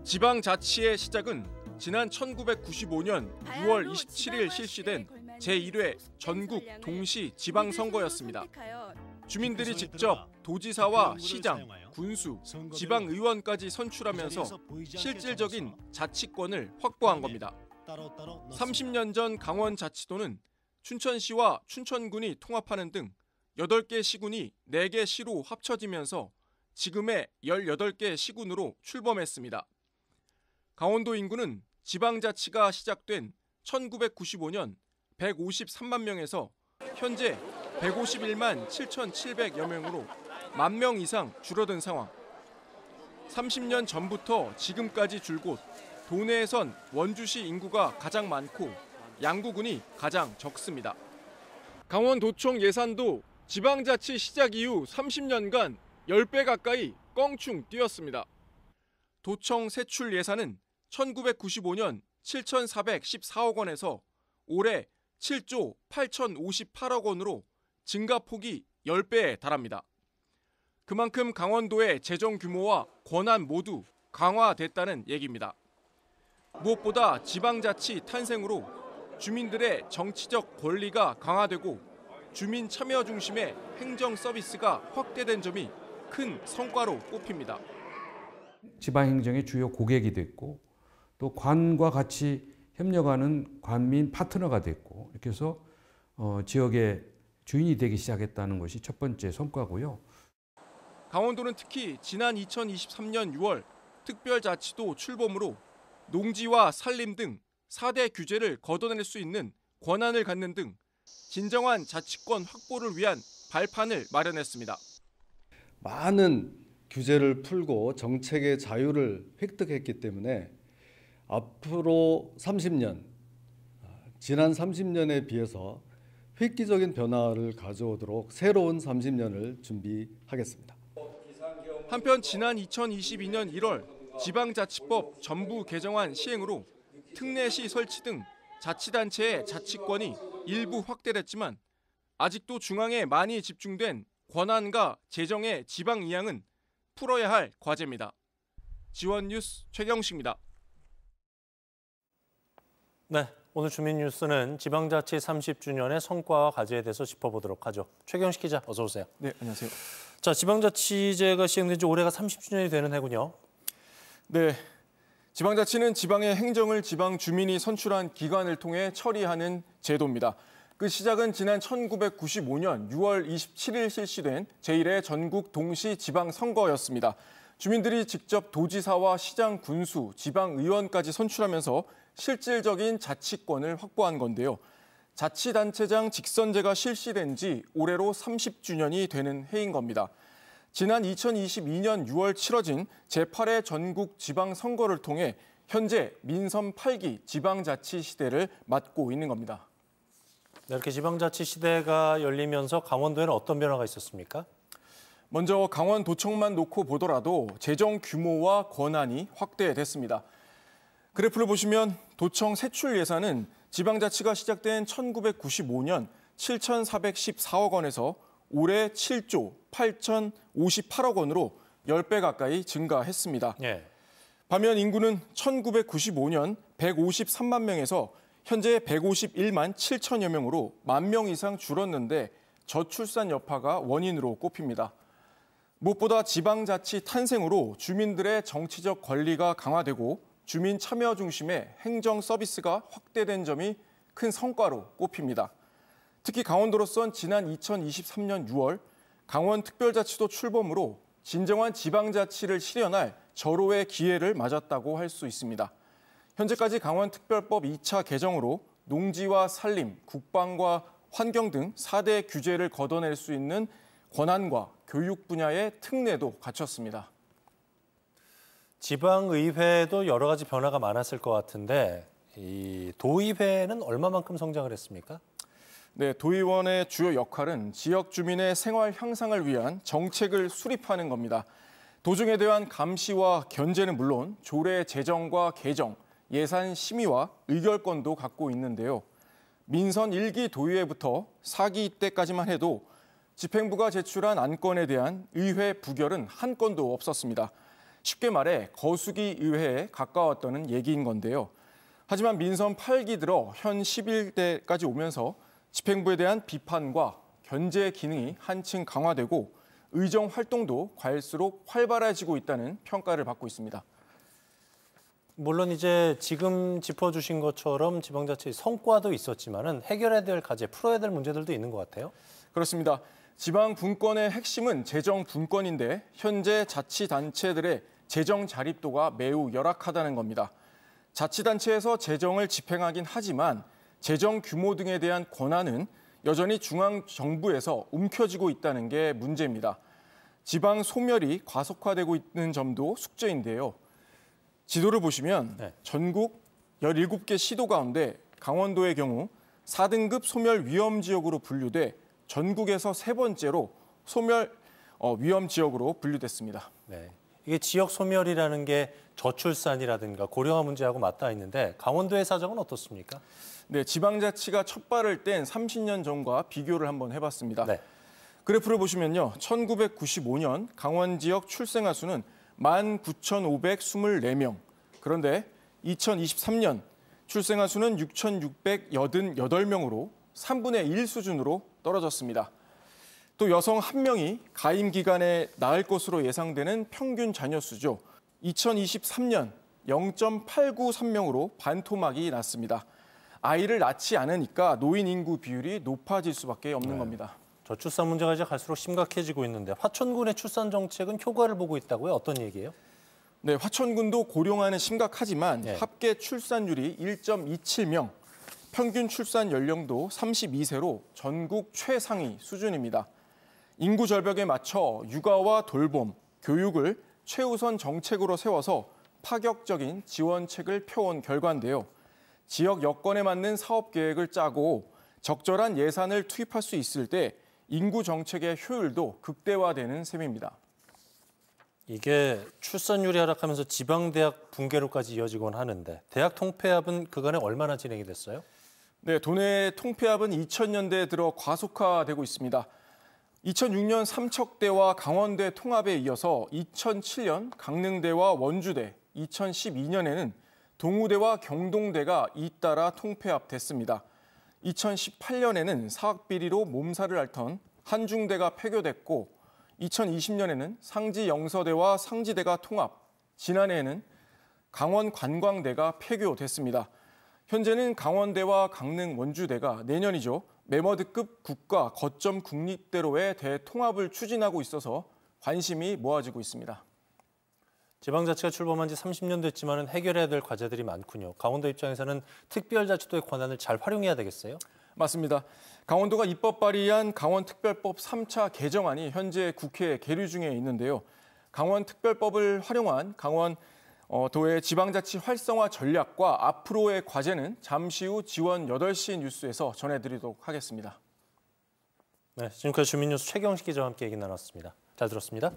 지방자치의 시작은 지난 1995년 6월 27일 실시된 제1회 전국 동시 지방선거였습니다. 주민들이 직접 도지사와 시장, 군수, 지방의원까지 선출하면서 실질적인 자치권을 확보한 겁니다. 30년 전 강원자치도는 춘천시와 춘천군이 통합하는 등 8개 시군이 4개 시로 합쳐지면서 지금의 18개 시군으로 출범했습니다. 강원도 인구는 지방자치가 시작된 1995년 153만 명에서 현재 151만 7,700여 명으로 10,000명 이상 줄어든 상황. 30년 전부터 지금까지 줄곧 도내에선 원주시 인구가 가장 많고 양구군이 가장 적습니다. 강원도청 예산도 지방자치 시작 이후 30년간 10배 가까이 껑충 뛰었습니다. 도청 세출 예산은 1995년 7,414억 원에서 올해 7조 8,058억 원으로 증가폭이 10배에 달합니다. 그만큼 강원도의 재정 규모와 권한 모두 강화됐다는 얘기입니다. 무엇보다 지방자치 탄생으로 주민들의 정치적 권리가 강화되고 주민 참여 중심의 행정 서비스가 확대된 점이 큰 성과로 꼽힙니다. 지방행정의 주요 고객이 됐고 또 관과 같이 협력하는 관민 파트너가 됐고 이렇게 해서 지역의 주인이 되기 시작했다는 것이 첫 번째 성과고요. 강원도는 특히 지난 2023년 6월 특별자치도 출범으로 농지와 산림 등 4대 규제를 걷어낼 수 있는 권한을 갖는 등 진정한 자치권 확보를 위한 발판을 마련했습니다. 많은 규제를 풀고 정책의 자유를 획득했기 때문에 앞으로 30년, 지난 30년에 비해서 획기적인 변화를 가져오도록 새로운 30년을 준비하겠습니다. 한편 지난 2022년 1월 지방자치법 전부 개정안 시행으로 특례시 설치 등 자치단체의 자치권이 일부 확대됐지만 아직도 중앙에 많이 집중된 권한과 재정의 지방 이양은 풀어야 할 과제입니다. 지원뉴스 최경식입니다. 네, 오늘 주민뉴스는 지방자치 30주년의 성과와 과제에 대해서 짚어보도록 하죠. 최경식 기자, 어서 오세요. 네, 안녕하세요. 자, 지방자치제가 시행된 지 올해가 30주년이 되는 해군요. 네, 지방자치는 지방의 행정을 지방 주민이 선출한 기관을 통해 처리하는 제도입니다. 그 시작은 지난 1995년 6월 27일 실시된 제1회 전국 동시 지방선거였습니다. 주민들이 직접 도지사와 시장, 군수, 지방의원까지 선출하면서 실질적인 자치권을 확보한 건데요. 자치단체장 직선제가 실시된 지 올해로 30주년이 되는 해인 겁니다. 지난 2022년 6월 치러진 제8회 전국 지방선거를 통해 현재 민선 8기 지방자치 시대를 맞고 있는 겁니다. 네, 이렇게 지방자치 시대가 열리면서 강원도에는 어떤 변화가 있었습니까? 먼저 강원도청만 놓고 보더라도 재정 규모와 권한이 확대됐습니다. 그래프를 보시면 도청 세출 예산은 지방자치가 시작된 1995년 7,414억 원에서 올해 7조 8,058억 원으로 10배 가까이 증가했습니다. 네. 반면 인구는 1995년 153만 명에서 현재 151만 7천여 명으로 10,000명 이상 줄었는데 저출산 여파가 원인으로 꼽힙니다. 무엇보다 지방자치 탄생으로 주민들의 정치적 권리가 강화되고 주민 참여 중심의 행정 서비스가 확대된 점이 큰 성과로 꼽힙니다. 특히 강원도로선 지난 2023년 6월 강원특별자치도 출범으로 진정한 지방자치를 실현할 절호의 기회를 맞았다고 할 수 있습니다. 현재까지 강원특별법 2차 개정으로 농지와 산림, 국방과 환경 등 4대 규제를 걷어낼 수 있는 권한과 교육 분야의 특례도 갖췄습니다. 지방의회도 여러 가지 변화가 많았을 것 같은데 이 도의회는 얼마만큼 성장을 했습니까? 네, 도의원의 주요 역할은 지역 주민의 생활 향상을 위한 정책을 수립하는 겁니다. 도중에 대한 감시와 견제는 물론 조례 제정과 개정, 예산 심의와 의결권도 갖고 있는데요. 민선 1기 도의회부터 4기 때까지만 해도 집행부가 제출한 안건에 대한 의회 부결은 한 건도 없었습니다. 쉽게 말해 거수기 의회에 가까웠다는 얘기인 건데요. 하지만 민선 8기 들어 현 11대까지 오면서 집행부에 대한 비판과 견제 기능이 한층 강화되고 의정 활동도 갈수록 활발해지고 있다는 평가를 받고 있습니다. 물론 이제 지금 짚어주신 것처럼 지방자치 성과도 있었지만은 해결해야 될 과제, 풀어야 될 문제들도 있는 것 같아요. 그렇습니다. 지방 분권의 핵심은 재정 분권인데 현재 자치단체들의 재정 자립도가 매우 열악하다는 겁니다. 자치단체에서 재정을 집행하긴 하지만 재정 규모 등에 대한 권한은 여전히 중앙정부에서 움켜쥐고 있다는 게 문제입니다. 지방 소멸이 과속화되고 있는 점도 숙제인데요. 지도를 보시면 전국 17개 시도 가운데 강원도의 경우 4등급 소멸 위험 지역으로 분류돼 전국에서 세 번째로 소멸 위험 지역으로 분류됐습니다. 네. 이게 지역 소멸이라는 게 저출산이라든가 고령화 문제하고 맞닿아 있는데 강원도의 사정은 어떻습니까? 네, 지방자치가 첫 발을 뗀 30년 전과 비교를 한번 해봤습니다. 네. 그래프를 보시면요. 1995년 강원 지역 출생아 수는 19,524명. 그런데 2023년 출생아 수는 6,688명으로 3분의 1 수준으로 떨어졌습니다. 또 여성 1명이 가임 기간에 낳을 것으로 예상되는 평균 자녀 수죠. 2023년 0.893명으로 반토막이 났습니다. 아이를 낳지 않으니까 노인 인구 비율이 높아질 수밖에 없는 겁니다. 저출산 문제가 이제 갈수록 심각해지고 있는데 화천군의 출산 정책은 효과를 보고 있다고요? 어떤 얘기예요? 네, 화천군도 고령화는 심각하지만 네. 합계 출산율이 1.27명, 평균 출산 연령도 32세로 전국 최상위 수준입니다. 인구 절벽에 맞춰 육아와 돌봄, 교육을 최우선 정책으로 세워서 파격적인 지원책을 펴온 결과인데요. 지역 여건에 맞는 사업 계획을 짜고 적절한 예산을 투입할 수 있을 때 인구 정책의 효율도 극대화되는 셈입니다. 이게 출산율이 하락하면서 지방대학 붕괴로까지 이어지곤 하는데 대학 통폐합은 그간에 얼마나 진행이 됐어요? 네, 도내 통폐합은 2000년대에 들어 과속화되고 있습니다. 2006년 삼척대와 강원대 통합에 이어서 2007년 강릉대와 원주대, 2012년에는 동우대와 경동대가 잇따라 통폐합됐습니다. 2018년에는 사학비리로 몸살을 앓던 한중대가 폐교됐고 2020년에는 상지 영서대와 상지대가 통합, 지난해에는 강원 관광대가 폐교됐습니다. 현재는 강원대와 강릉 원주대가 내년이죠. 메머드급 국가 거점 국립대로의 대통합을 추진하고 있어서 관심이 모아지고 있습니다. 지방자치가 출범한 지 30년 됐지만 해결해야 될 과제들이 많군요. 강원도 입장에서는 특별자치도의 권한을 잘 활용해야 되겠어요? 맞습니다. 강원도가 입법 발의한 강원특별법 3차 개정안이 현재 국회에 계류 중에 있는데요. 강원특별법을 활용한 강원도의 지방자치 활성화 전략과 앞으로의 과제는 잠시 후 지원 8시 뉴스에서 전해드리도록 하겠습니다. 네, 지금까지 주민뉴스 최경식 기자와 함께 얘기 나눴습니다. 잘 들었습니다.